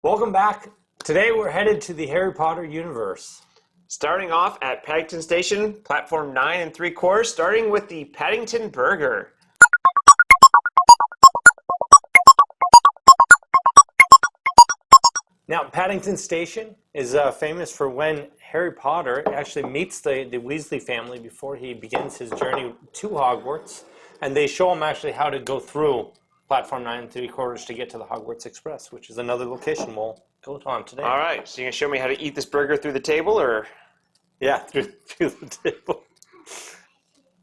Welcome back. Today we're headed to the Harry Potter universe. Starting off at Paddington Station, platform 9 3/4, starting with the Paddington Burger. Now, Paddington Station is famous for when Harry Potter actually meets the Weasley family before he begins his journey to Hogwarts, and they show him actually how to go through platform 9 3/4 to get to the Hogwarts Express, which is another location we'll go on today. All right, so you're going to show me how to eat this burger through the table, or? Yeah, through the table.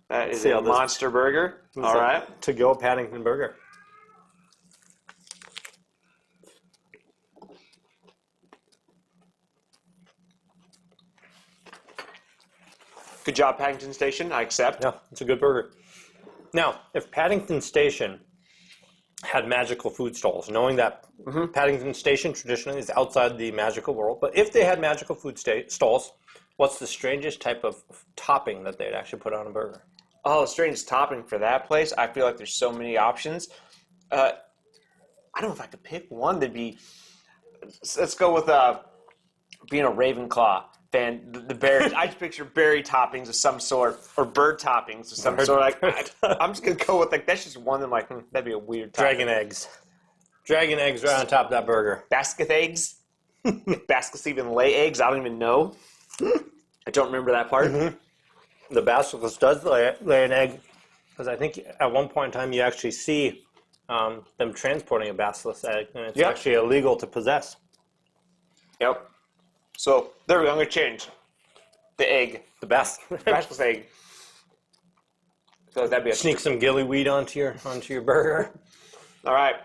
That is a monster burger. All right. To-go Paddington Burger. Good job, Paddington Station. I accept. Yeah, it's a good burger. Now, if Paddington Station had magical food stalls, knowing that Paddington Station traditionally is outside the magical world, but if they had magical food stalls, what's the strangest type of topping that they'd actually put on a burger? Oh, strange topping for that place. I feel like there's so many options. I don't know if I could pick one. That'd be. Let's go with being a Ravenclaw fan. The berry. I just picture berry toppings of some sort, or bird toppings of some sort. I'm just gonna go with that's just one. I'm like, that'd be a weird topping. Dragon eggs. Dragon eggs right on top of that burger. Basket eggs. If baskets even lay eggs, I don't even know. I don't remember that part. The basilisk does lay an egg, because I think at one point in time you actually see them transporting a basilisk egg, and it's actually illegal to possess. Yep. So there we go. I'm going to change the egg, the basilisk egg. So that'd be a sneak some gillyweed onto your burger. All right.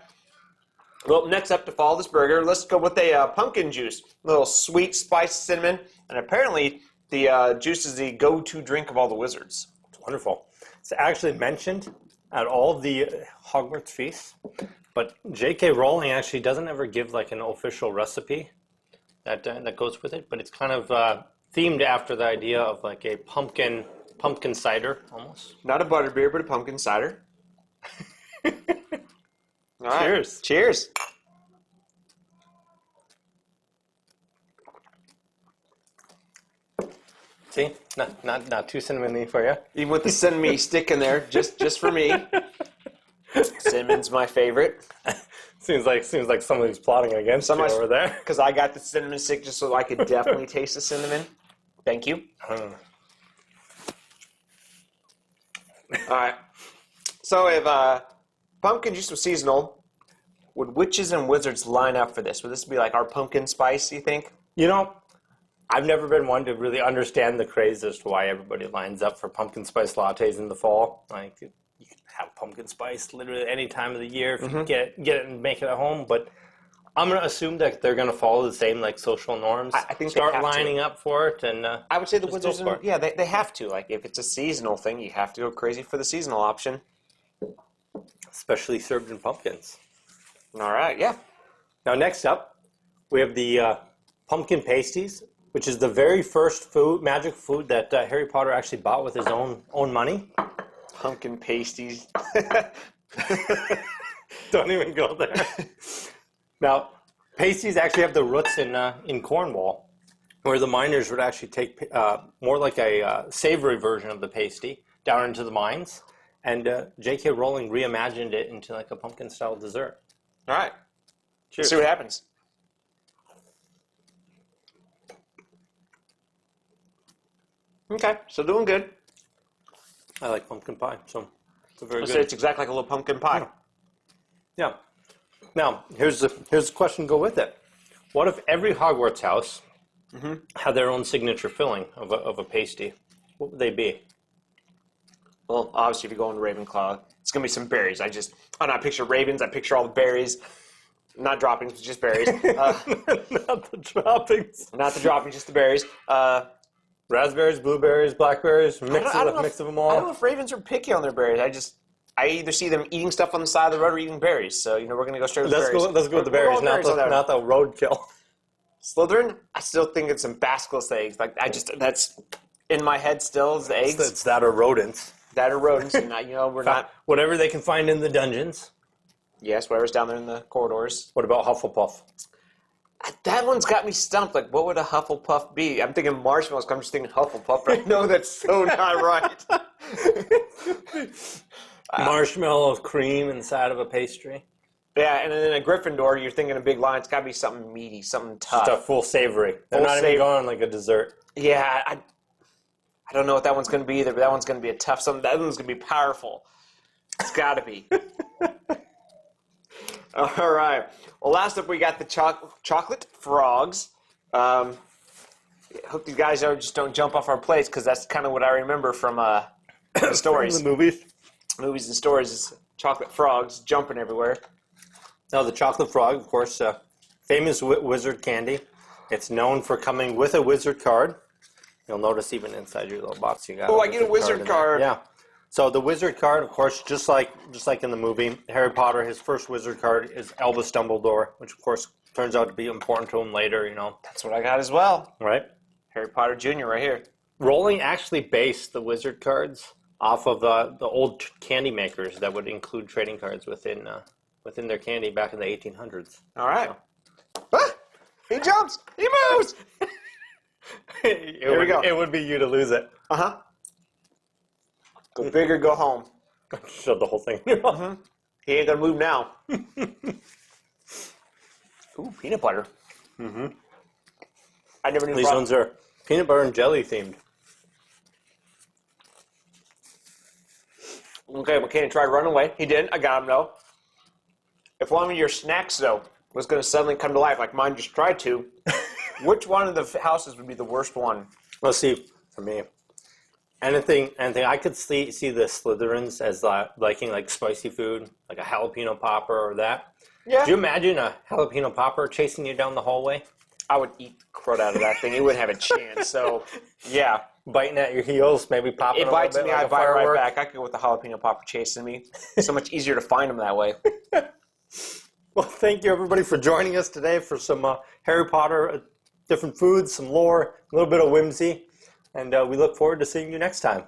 Well, next up to follow this burger, let's go with a pumpkin juice. A little sweet, spiced cinnamon, and apparently the juice is the go-to drink of all the wizards. It's wonderful. It's actually mentioned at all of the Hogwarts feasts, but J.K. Rowling actually doesn't ever give an official recipe that goes with it, but it's kind of themed after the idea of a pumpkin cider almost. Not a butterbeer, but a pumpkin cider. All right. Cheers. Cheers. See, not too cinnamony for you. Even with the cinnamon stick in there, just for me. Cinnamon's my favorite. Seems like somebody's plotting against you over there. Because I got the cinnamon stick just so I could definitely taste the cinnamon. Thank you. All right. So if pumpkin juice was seasonal, would witches and wizards line up for this? Would this be like our pumpkin spice, you think? I've never been one to really understand the craze as to why everybody lines up for pumpkin spice lattes in the fall. You can have pumpkin spice literally any time of the year if you get it and make it at home. But I'm going to assume that they're going to follow the same social norms. I think start they have lining up for it, and I would say the wizards, they have to. If it's a seasonal thing, you have to go crazy for the seasonal option, especially served in pumpkins. All right, yeah. Now next up, we have the Pumpkin Pasties, which is the very first magic food that Harry Potter actually bought with his own money. Pumpkin Pasties. Don't even go there. Now, pasties actually have the roots in Cornwall, where the miners would actually take more like a savory version of the pasty down into the mines, and J.K. Rowling reimagined it into a pumpkin-style dessert. All right. Cheers. Let's see what happens. Okay, so doing good. I like pumpkin pie, so it's very good. Say it's exactly like a little pumpkin pie. Yeah. Now, here's the question to go with it. What if every Hogwarts house had their own signature filling of a pasty? What would they be? Well, obviously, if you go into Ravenclaw, it's going to be some berries. I picture ravens. I picture all the berries. Not droppings, but just berries. Not the droppings. Not the droppings, just the berries. Raspberries, blueberries, blackberries, mix of them all. I don't know if ravens are picky on their berries. I either see them eating stuff on the side of the road or eating berries. So, we're going to go straight with berries. Let's go with the berries, not the roadkill. Slytherin, I still think it's some basilisk eggs. That's in my head still is the eggs. It's that or rodents. That or rodents. And we're not. Whatever they can find in the dungeons. Yes, whatever's down there in the corridors. What about Hufflepuff? That one's got me stumped. Like, what would a Hufflepuff be? I'm thinking marshmallows. I'm just thinking Hufflepuff. But I know that's so not right. Marshmallow cream inside of a pastry. Yeah, and then a Gryffindor, you're thinking a big line. It's got to be something meaty, something tough. Just a full savory. They're Full not even going like a dessert. Yeah, I don't know what that one's going to be either, but that one's going to be a tough something. That one's going to be powerful. It's got to be. All right. Well, last up we got the chocolate frogs. Hope you guys just don't jump off our plates because that's kind of what I remember from the stories. From the movies. Movies and stories is chocolate frogs jumping everywhere. Now, the chocolate frog, of course, famous wizard candy. It's known for coming with a wizard card. You'll notice even inside your little box you got. Oh, I get a wizard card. Yeah. So the wizard card, of course, just like in the movie, Harry Potter, his first wizard card is Albus Dumbledore, which of course turns out to be important to him later. You know. That's what I got as well. Right. Harry Potter Jr. right here. Rowling actually based the wizard cards off of the old candy makers that would include trading cards within their candy back in the 1800s. All right. Ah, he jumps. He moves. Here we go. It would be you to lose it. Uh-huh. Go big or go home. Shove the whole thing. Mm-hmm. He ain't gonna move now. Ooh, peanut butter. Mm-hmm. I never knew These ones are peanut butter and jelly themed. Okay, McKinney tried running away. He didn't. I got him, though. If one of your snacks, though, was going to suddenly come to life, like mine just tried to, which one of the houses would be the worst one? Let's see, for me, anything I could see the Slytherins as liking like spicy food, like a jalapeno popper or that. Yeah. Do you imagine a jalapeno popper chasing you down the hallway? I would eat the crud out of that thing. It wouldn't have a chance. So, yeah. Biting at your heels, maybe popping It bites a little me, bit I like a bite right firework. back. I could go with the jalapeno popper chasing me. It's so much easier to find them that way. Well, thank you, everybody, for joining us today for some Harry Potter, different foods, some lore, a little bit of whimsy, and we look forward to seeing you next time.